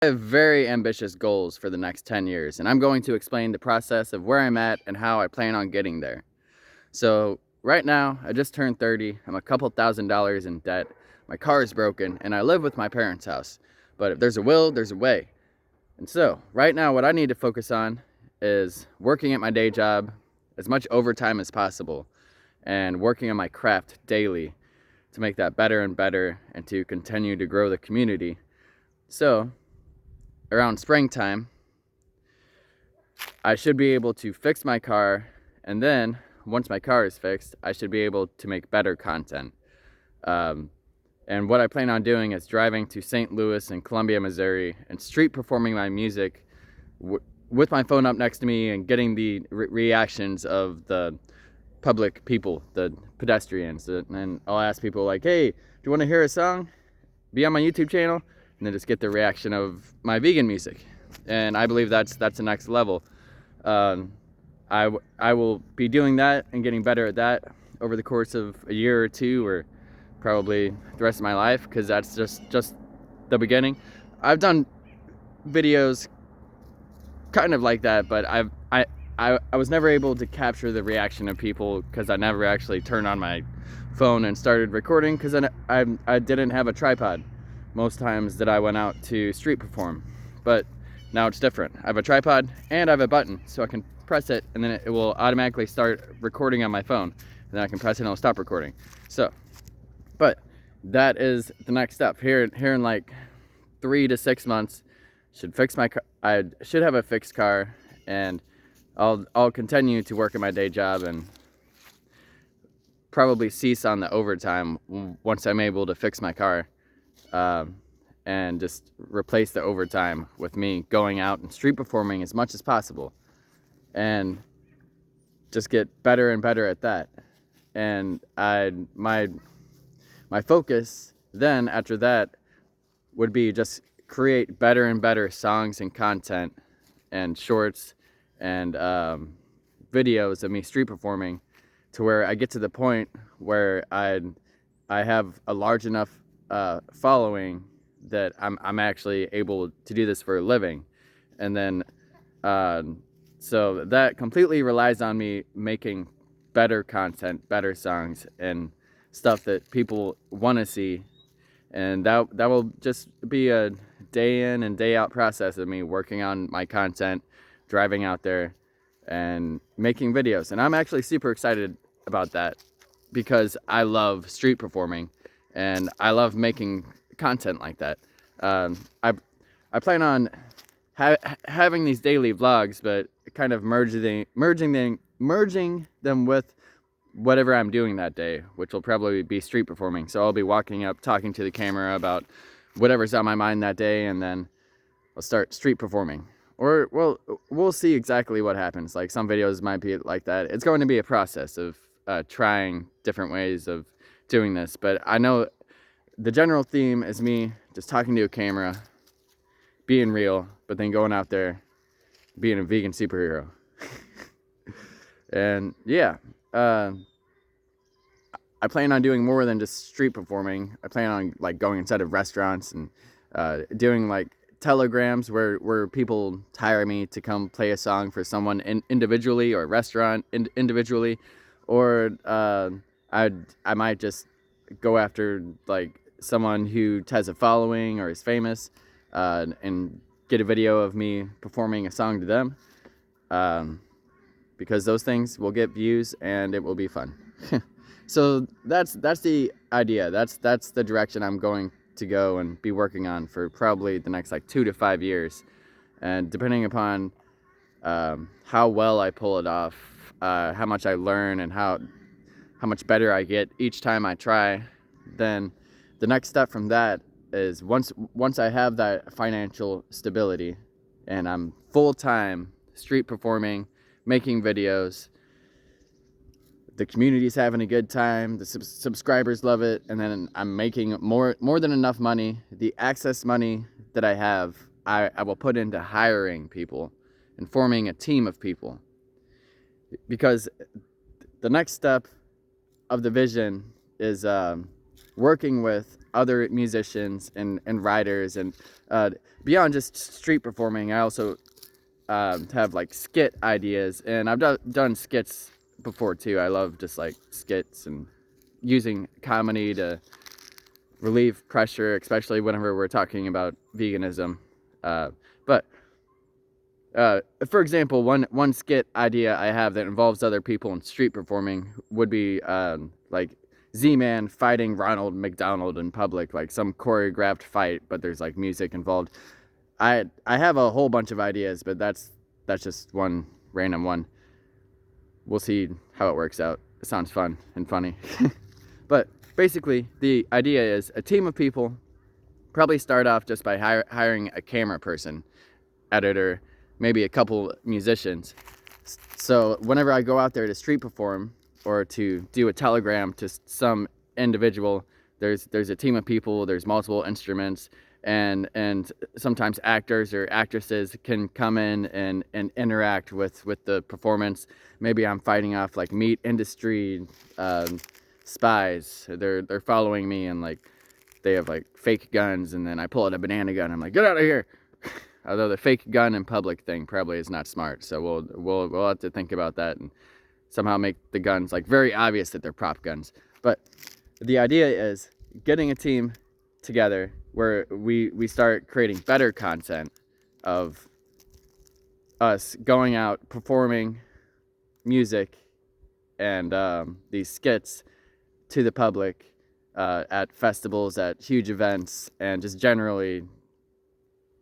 I have very ambitious goals for the next 10 years, and I'm going to explain the process of where I'm at and how I plan on getting there. So, right now, I just turned 30. I'm a couple $1,000s in debt. My car is broken, and I live with my parents' house. But if there's a will, there's a way. And so, right now, what I need to focus on is working at my day job as much overtime as possible and working on my craft daily to make that better and better and to continue to grow the community. So, around springtime, I should be able to fix my car, and then once my car is fixed, I should be able to make better content. And what I plan on doing is driving to St. Louis and Columbia, Missouri, and street performing my music with my phone up next to me and getting the reactions of the public people, the pedestrians. And I'll ask people like, hey, do you want to hear a song? Be on my YouTube channel, and then just get the reaction of my vegan music. And I believe that's the next level. I will be doing that and getting better at that over the course of a year or two, or probably the rest of my life, because that's just the beginning. I've done videos kind of like that, but I was never able to capture the reaction of people because I never actually turned on my phone and started recording, because I didn't have a tripod most times that I went out to street perform. But now it's different. I have a tripod and I have a button, so I can press it and then it will automatically start recording on my phone, and then I can press it and it'll stop recording. So, but that is the next step. Here in like 3 to 6 months, should fix my car. I should have a fixed car, and I'll continue to work at my day job and probably cease on the overtime once I'm able to fix my car, and just replace the overtime with me going out and street performing as much as possible, and just get better and better at that. And my focus then after that would be just create better and better songs and content and shorts and videos of me street performing, to where I get to the point where I have a large enough following that I'm actually able to do this for a living. And then so that completely relies on me making better content, better songs, and stuff that people want to see. And that will just be a day in and day out process of me working on my content, driving out there and making videos. And I'm actually super excited about that, because I love street performing and I love making content like that. I plan on having these daily vlogs, but kind of merging them with whatever I'm doing that day, which will probably be street performing. So I'll be walking up, talking to the camera about whatever's on my mind that day, and then I'll start street performing. Or, well, we'll see exactly what happens. Like, some videos might be like that. It's going to be a process of trying different ways of doing this. But I know the general theme is me just talking to a camera, being real, but then going out there, being a vegan superhero. And yeah, I plan on doing more than just street performing. I plan on like going inside of restaurants and doing like telegrams where people hire me to come play a song for someone individually, or a restaurant individually, or I might just go after like someone who has a following or is famous, and get a video of me performing a song to them, because those things will get views and it will be fun. So that's the idea. That's the direction I'm going to go and be working on for probably the next like 2 to 5 years. And depending upon how well I pull it off, how much I learn, and how much better I get each time I try, then the next step from that is once I have that financial stability and I'm full-time street performing, making videos, the community's having a good time, the subscribers love it, and then I'm making more than enough money. The access money that I have, I will put into hiring people and forming a team of people. Because the next step of the vision is working with other musicians and writers, and beyond just street performing, I also have like skit ideas, and I've done skits before too. I love just like skits and using comedy to relieve pressure, especially whenever we're talking about veganism. But for example, one skit idea I have that involves other people in street performing would be like Z-Man fighting Ronald McDonald in public, like some choreographed fight, but there's like music involved. I have a whole bunch of ideas, but that's just one random one. We'll see how it works out. It sounds fun and funny. But basically, the idea is a team of people probably start off just by hiring a camera person, editor, maybe a couple musicians. So whenever I go out there to street perform or to do a telegram to some individual, there's a team of people, there's multiple instruments, and sometimes actors or actresses can come in and interact with the performance. Maybe I'm fighting off like meat industry spies. They're following me, and like they have like fake guns, and then I pull out a banana gun. I'm like, get out of here. Although the fake gun in public thing probably is not smart, so we'll have to think about that and somehow make the guns like very obvious that they're prop guns. But the idea is getting a team together where we start creating better content of us going out performing music and these skits to the public at festivals, at huge events, and just generally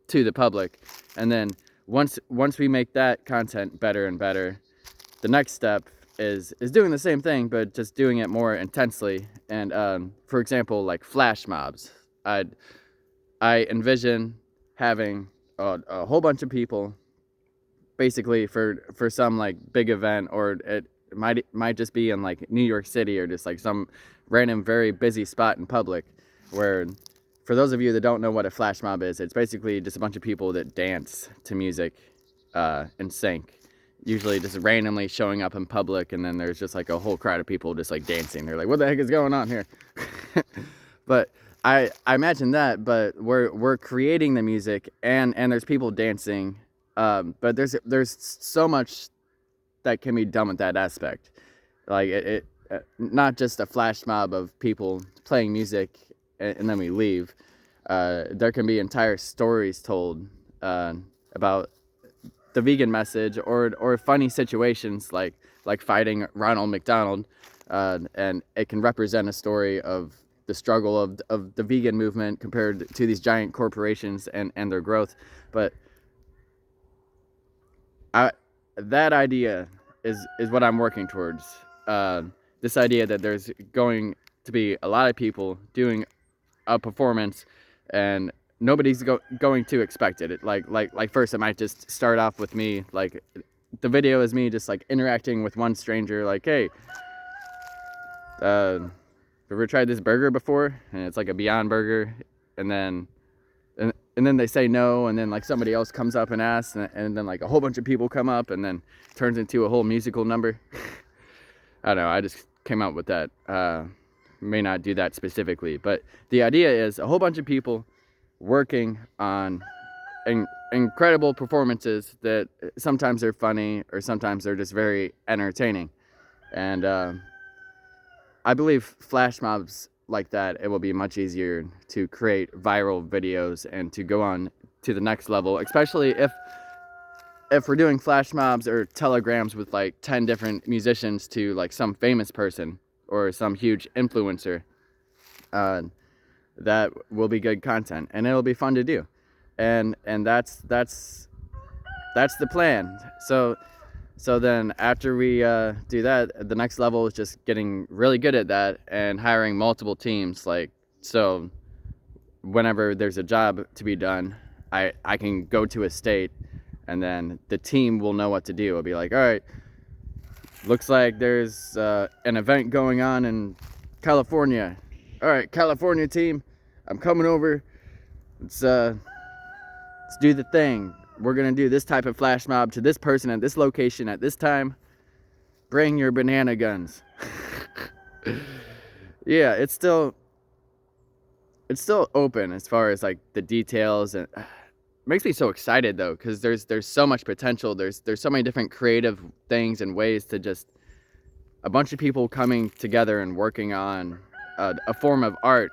to the public. And then once we make that content better and better, the next step is doing the same thing, but just doing it more intensely. And for example, like flash mobs, I envision having a whole bunch of people basically for some like big event, or it might just be in like New York City or just like some random very busy spot in public, where, for those of you that don't know what a flash mob is, it's basically just a bunch of people that dance to music in sync, usually just randomly showing up in public, and then there's just like a whole crowd of people just like dancing. They're like, what the heck is going on here? But I imagine that, but we're creating the music, and there's people dancing, but there's so much that can be done with that aspect. Like it not just a flash mob of people playing music and then we leave. There can be entire stories told about the vegan message, or funny situations like fighting Ronald McDonald, and it can represent a story of the struggle of the vegan movement compared to these giant corporations and their growth. But that idea is what I'm working towards. This idea that there's going to be a lot of people doing a performance, and nobody's going to expect it. Like first it might just start off with me, like the video is me just like interacting with one stranger, like, hey, ever tried this burger before? And it's like a Beyond Burger, and then they say no, and then like somebody else comes up and asks, and then like a whole bunch of people come up, and then turns into a whole musical number. I don't know, I just came up with that. May not do that specifically, but the idea is a whole bunch of people working on incredible performances that sometimes they're funny, or sometimes they're just very entertaining. And I believe flash mobs like that, it will be much easier to create viral videos and to go on to the next level, especially if we're doing flash mobs or telegrams with like 10 different musicians to like some famous person or some huge influencer. That will be good content, and it'll be fun to do, and that's the plan. So then after we do that, the next level is just getting really good at that and hiring multiple teams. Like, so whenever there's a job to be done, I can go to a state, and then the team will know what to do. It'll be like, all right, looks like there's an event going on in California. All right, California team, I'm coming over. Let's do the thing. We're gonna do this type of flash mob to this person at this location at this time. Bring your banana guns. Yeah, it's still it's still open as far as like the details, and it makes me so excited though, because there's so much potential. There's so many different creative things and ways to just a bunch of people coming together and working on a form of art,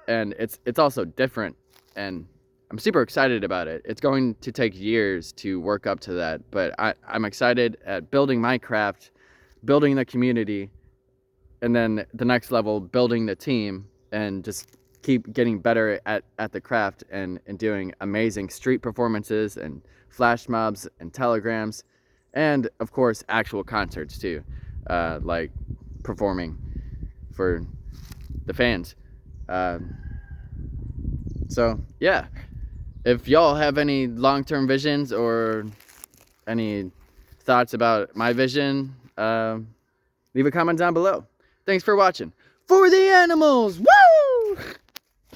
and it's also different, and I'm super excited about it. It's going to take years to work up to that, but I'm excited at building my craft, building the community, and then the next level, building the team, and just keep getting better at the craft, and doing amazing street performances and flash mobs and telegrams, and of course actual concerts too, like performing for the fans. So yeah, if y'all have any long-term visions or any thoughts about my vision, leave a comment down below. Thanks for watching. For the animals! Woo!